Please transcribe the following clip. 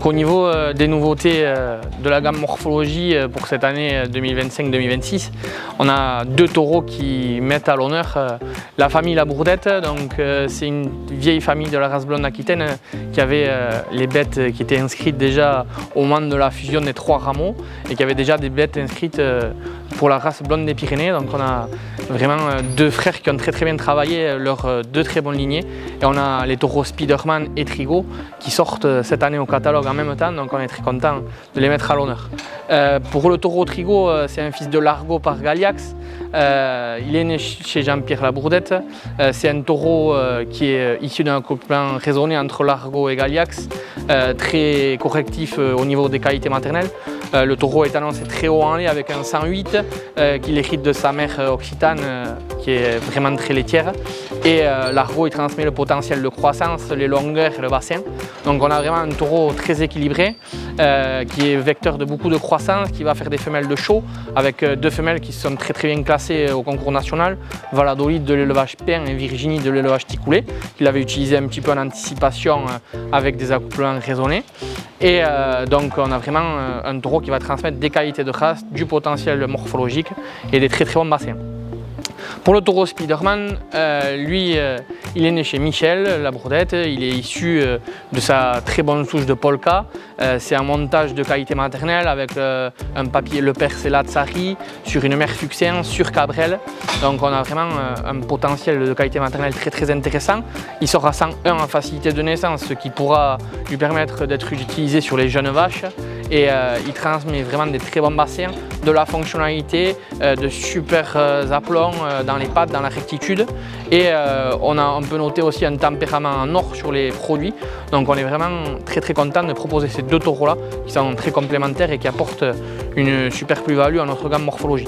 Donc au niveau des nouveautés de la gamme morphologie pour cette année 2025-2026, on a deux taureaux qui mettent à l'honneur la famille La Bourdette. Donc c'est une vieille famille de la race blonde aquitaine qui avait les bêtes qui étaient inscrites déjà au moment de la fusion des trois rameaux et qui avait déjà des bêtes inscrites pour la race blonde des Pyrénées. Donc on a vraiment deux frères qui ont très bien travaillé leurs deux très bonnes lignées. Et on a les taureaux Spiderman et Trigo qui sortent cette année au catalogue en même temps, donc on est très content de les mettre à l'honneur. Pour le taureau Trigo, c'est un fils de Largo par Galiax. Il est né chez Jean-Pierre La Bourdette. C'est un taureau qui est issu d'un accouplement raisonné entre Largo et Galiax, très correctif au niveau des qualités maternelles. Le taureau est annoncé très haut en lait avec un 108 qu'il hérite de sa mère occitane qui est vraiment très laitière. Et Largo il transmet le potentiel de croissance, les longueurs et le bassin. Donc on a vraiment un taureau très équilibré qui est vecteur de beaucoup de croissance, qui va faire des femelles de show avec deux femelles qui sont très bien classées au concours national. Valladolid de l'élevage Pain et Virginie de l'élevage Ticoulé, qu'il avait utilisé un petit peu en anticipation avec des accouplements raisonnés. Et donc on a vraiment un taureau qui va transmettre des qualités de race, du potentiel morphologique et des très bons bassins. Pour le taureau Spiderman, lui, il est né chez Michel La Bourdette, il est issu de sa très bonne souche de Polka. C'est un montage de qualité maternelle avec un papier Le Père c'est Lazzari sur une mère Fuxien sur Cabrel. Donc on a vraiment un potentiel de qualité maternelle très intéressant. Il sera 101 en facilité de naissance, ce qui pourra lui permettre d'être utilisé sur les jeunes vaches. Et il transmet vraiment des très bons bassins, de la fonctionnalité, de super aplombs dans les pattes, dans la rectitude. Et on peut noter aussi un tempérament en or sur les produits. Donc on est vraiment très content de proposer ces deux taureaux là qui sont très complémentaires et qui apportent une super plus-value à notre gamme morphologie.